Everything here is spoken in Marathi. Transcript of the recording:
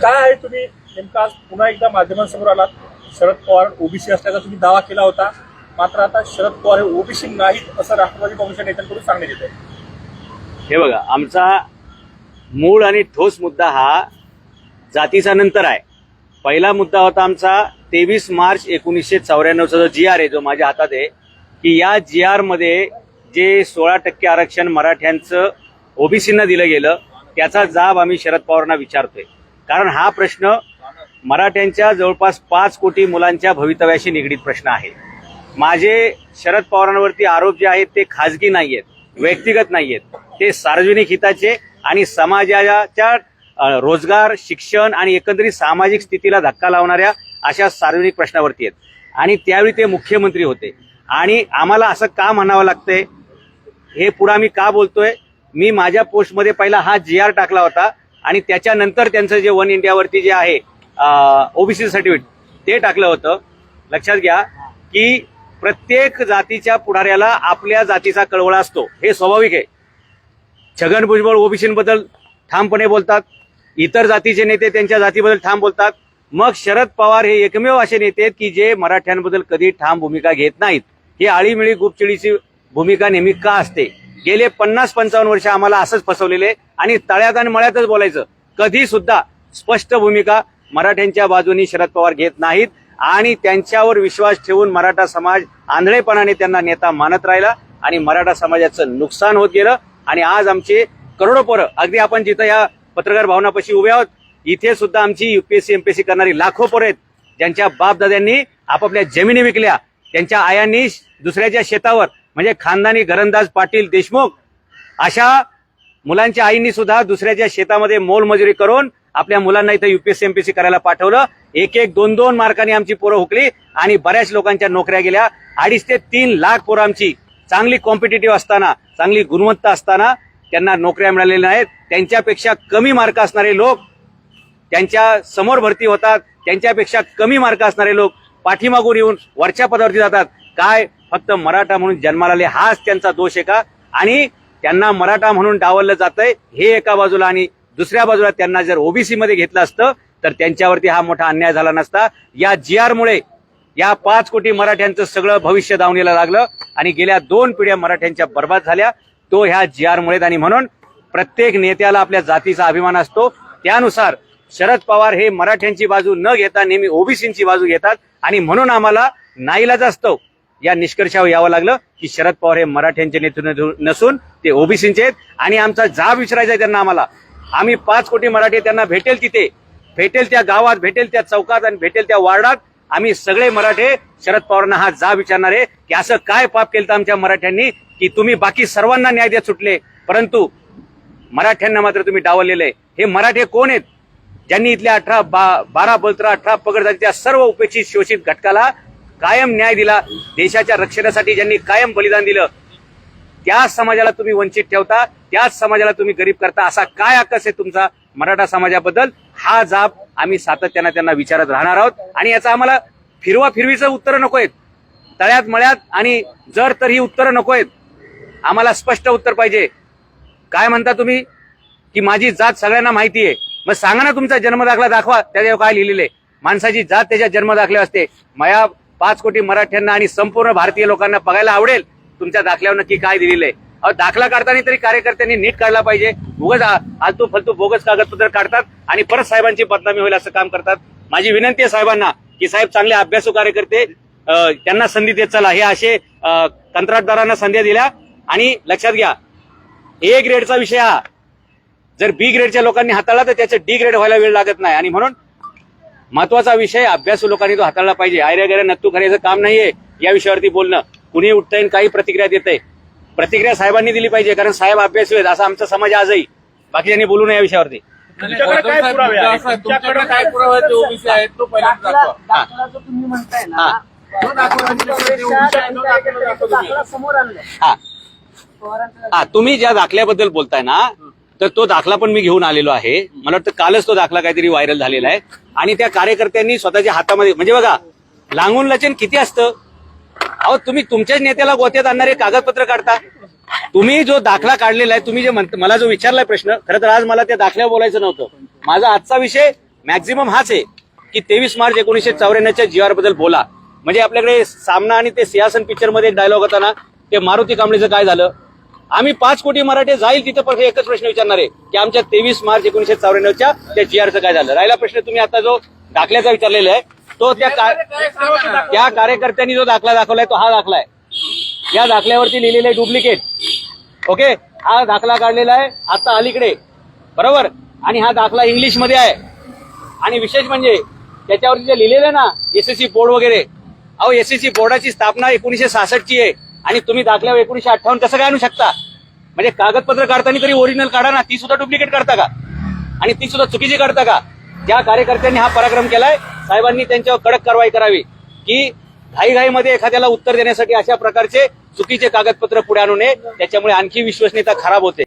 काय आहे तुम्ही नेमका आज पुन्हा एकदा माध्यमांसमोर आलात? शरद पवार ओबीसी असल्याचा तुम्ही दावा केला होता, मात्र आता शरद पवार हे ओबीसी नाहीत असं राष्ट्रवादी काँग्रेसच्या नेत्यांकडून सांगण्यात येत आहे. हे बघा, आमचा मूळ आणि ठोस मुद्दा हा जातीचा नंतर आहे. पहिला मुद्दा होता आमचा 23 मार्च 1994चा जो GR आहे, जो माझ्या हातात आहे, की या GR मध्ये जे 16% आरक्षण मराठ्यांचं ओबीसींना दिलं गेलं त्याचा जाब आम्ही शरद पवारांना विचारतोय. कारण हा प्रश्न मराठ्यांच्या जवळपास 5 कोटी मुलांच्या भवितव्याशी निगडीत प्रश्न आहे. माझे शरद पवारांवरती आरोप जे आहेत ते खाजगी नाहीयेत, व्यक्तिगत नाहीयेत, ते सार्वजनिक हिताचे आणि समाजाच्या रोजगार, शिक्षण आणि एकंदरीत सामाजिक स्थितीला धक्का लावणाऱ्या अशा सार्वजनिक प्रश्नावरती आहेत. आणि त्यावेळी ते मुख्यमंत्री होते. आणि आम्हाला असं का म्हणावं लागतंय, हे पुढे मी का बोलतोय, मी माझ्या पोस्टमध्ये पहिला हा GR टाकला होता आणि त्याच्यानंतर त्यांचं जे वन इंडियावरती जे आहे ओबीसी सर्टिफिकेट ते टाकलं होतं. लक्षात घ्या की प्रत्येक जातीच्या पुढाऱ्याला आपल्या जातीचा कळवळा असतो, हे स्वाभाविक आहे. छगन भुजबळ ओबीसींबद्दल ठामपणे बोलतात, इतर जातीचे नेते त्यांच्या जातीबद्दल ठाम बोलतात. मग शरद पवार हे एकमेव असे नेते आहेत की जे मराठ्यांबद्दल कधी ठाम भूमिका घेत नाहीत. ही आळीमिळी गुपचिडीची भूमिका नेहमी का असते? गेले 50-55 वर्ष आम्हाला असंच फसवलेले आणि तळ्यात आणि मळ्यातच बोलायचं. कधी सुद्धा स्पष्ट भूमिका मराठ्यांच्या बाजूनी शरद पवार घेत नाहीत आणि त्यांच्यावर विश्वास ठेवून मराठा समाज आंधळेपणाने त्यांना नेता मानत राहिला आणि मराठा समाजाचं नुकसान होत गेलं. आणि आज आमचे करोडो पोरं, अगदी आपण जिथं या पत्रकार भवनापाशी उभे आहोत, इथे सुद्धा आमची UPSC MPSC करणारी लाखो पोरं आहेत, ज्यांच्या बापदाद्यांनी आपापल्या जमिनी विकल्या, त्यांच्या आयांनी दुसऱ्याच्या शेतावर, म्हणजे खानदानी घरंदाज पाटील देशमुख अशा मुलांच्या आईंनी सुद्धा दुसऱ्याच्या शेतामध्ये मोलमजुरी करून आपल्या मुलांना इथं UPSC MPSC करायला पाठवलं. 1-1, 2-2 मार्कांनी आमची पोरं हुकली आणि बऱ्याच लोकांच्या नोकऱ्या गेल्या. 2.5 ते 3 लाख पोरं आमची चांगली कॉम्पिटिटिव्ह असताना, चांगली गुणवत्ता असताना त्यांना नोकऱ्या मिळालेल्या नाहीत. त्यांच्यापेक्षा कमी मार्क असणारे लोक त्यांच्या समोर भरती होतात, त्यांच्यापेक्षा कमी मार्क असणारे लोक पाठीमागून येऊन वरच्या पदावरती जातात. काय फक्त मराठा म्हणून जन्माला आले हाच त्यांचा दोष आहे का? आणि त्यांना मराठा म्हणून डावललं जातंय हे एका बाजूला, आणि दुसऱ्या बाजूला त्यांना जर ओबीसी मध्ये घेतलं असतं तर त्यांच्यावरती हा मोठा अन्याय झाला नसता. या GR मुळे या 5 कोटी मराठ्यांचं सगळं भविष्य दावणीला लागलं आणि गेल्या 2 पिढ्या मराठ्यांच्या बर्बाद झाल्या, तो ह्या GR मुळे. आणि म्हणून प्रत्येक नेत्याला आपल्या जातीचा अभिमान असतो. त्यानुसार शरद पवार हे मराठ्यांची बाजू न घेता नेहमी ओबीसींची बाजू घेतात आणि म्हणून आम्हाला नाईलाजास्तव या निष्कर्षावर यावं लागलं की शरद पवार हे मराठ्यांचे नेते नसून ते ओबीसींचे आहेत. आणि आमचा जाब विचारायचा आहे त्यांना. आम्ही 5 कोटी मराठी त्यांना भेटेल तिथे, भेटेल त्या गावात, भेटेल त्या चौकात आणि भेटेल त्या वार्डात आम्ही सगळे मराठे शरद पवारांना हा जाब विचारणार आहे की असं काय पाप केलं आमच्या मराठ्यांनी की तुम्ही बाकी सर्वांना न्याय देत सुटले, परंतु मराठ्यांना मात्र तुम्ही डावललेले. हे मराठे कोण आहेत? ज्यांनी इथल्या 12 बलत्रा 18 पगड जातीच्या सर्व उपेक्षित शोषित घटकाला कायम न्याय दिला, देशाच्या रक्षणासाठी ज्यांनी कायम बलिदान दिलं, त्याच समाजाला तुम्ही वंचित ठेवता, त्याच समाजाला तुम्ही गरीब करता. असा काय आकस आहे तुमचा मराठा समाजाबद्दल? हा जाब आम्ही सातत्यानं त्यांना विचारत राहणार आहोत. आणि याचा आम्हाला फिरवीचं उत्तरं नको आहेत, तळ्यात मळ्यात आणि जर तर ही उत्तरं नको आहेत. आम्हाला स्पष्ट उत्तर पाहिजे. काय म्हणता तुम्ही की माझी जात सगळ्यांना माहिती आहे? मग सांगा ना, तुमचा जन्मदाखला दाखवा, त्याच्यावर काय लिहिलेले. माणसाची जात त्याच्या जन्मदाखले असते. मला 5 कोटी मराठ्यांना आणि संपूर्ण भारतीय लोकांना बघायला आवडेल तुमच्या दाखल्यावर नक्की काय दिलेलं आहे. दाखला काढताना तरी कार्यकर्त्यांनी नीट काढला पाहिजे. उगाच आलतू फलतू बोगस कागदपत्र काढतात आणि परत साहेबांची बदनामी होईल असं काम करतात. माझी विनंती आहे साहेबांना की साहेब चांगले अभ्यासू कार्यकर्ते, त्यांना संधी देत चला. हे असे कंत्राटदारांना संधी दिल्या. आणि लक्षात घ्या, A ग्रेडचा विषय हा जर B ग्रेडच्या लोकांनी हाताळला तर त्याचं D ग्रेड व्हायला वेळ लागत नाही. आणि म्हणून महत्वाचा विषय अभ्यासू लोकांनी तो हाताळला पाहिजे. आयऱ्या नत्तू करायचं काम नाहीये या विषयावरती बोलणं. कुणी उठतंय काही प्रतिक्रिया देतंय, प्रतिक्रिया साहेबांनी दिली पाहिजे, कारण साहेब अभ्यासू आहेत असा आमचा समाज आजही. बाकीच्यांनी बोलू नये या विषयावरती. तुमच्याकडे काय पुरावे आहेत? तुमच्याकडे काय पुरावे आहेत? ओबीसी आहेत तो पहिल्यांदा दाखवा. जो तुम्ही म्हणताय ना, तो दाखला समोर आणलाय. तुम्ही ज्या दाखल्याबद्दल बोलताय ना, तर तो दाखला पण मी घेऊन आलेलो आहे. मला वाटतं कालच तो दाखला काहीतरी व्हायरल झालेला आहे. आणि त्या कार्यकर्त्यांनी स्वतःच्या हातामध्ये, म्हणजे बघा लांगून लचन किती असतं. अहो, तुम्ही तुमच्याच नेत्याला गोत्यात आणणारे कागदपत्र काढता. तुम्ही जो दाखला काढलेला आहे, तुम्ही जे मला जो विचारलाय प्रश्न, खरं तर आज मला त्या दाखल्यावर बोलायचं नव्हतं. माझा आजचा विषय मॅक्झिमम हाच आहे की 23 मार्च 1994च्या GR बद्दल बोला. म्हणजे आपल्याकडे सामना आणि ते सिंहासन पिक्चर मध्ये एक डायलॉग होता ना, ते मारुती कांबळेचं काय झालं. आम्ही 5 कोटी मराठे जाईल तिथं पण एकच प्रश्न विचारणार आहे की आमच्या 23 मार्च 1994च्या त्या GRचं काय झालं. राहिला प्रश्न तुम्ही आता जो दाखल्याचा विचारलेला आहे, तो त्या कार्यकर्त्यांनी जो दाखला दाखवलाय तो हा दाखला आहे. या दाखल्यावरती लिहिलेलं आहे डुप्लिकेट. ओके, हा दाखला काढलेला आहे आता अलीकडे, बरोबर. आणि हा दाखला इंग्लिश मध्ये आहे. आणि विशेष म्हणजे त्याच्यावरती जे लिहिलेलं आहे ना, SSC बोर्ड वगैरे, अहो SSC बोर्डाची स्थापना 1966ची आहे आणि तुम्ही दाखल्यावर 1958 कसं काय आणू शकता. म्हणजे कागदपत्र काढताना तरी ओरिजिनल काढा ना, ती सुद्धा डुप्लिकेट काढता का आणि ती सुद्धा चुकीची काढता का. ज्या कार्यकर्त्यांनी हा पराक्रम केलाय, साहेबांनी त्यांच्यावर कडक कारवाई करावी की घाईघाईमध्ये एखाद्याला उत्तर देण्यासाठी अशा प्रकारचे चुकीचे कागदपत्र पुढे आणू नये. त्याच्यामुळे आणखी विश्वसनीयता खराब होते.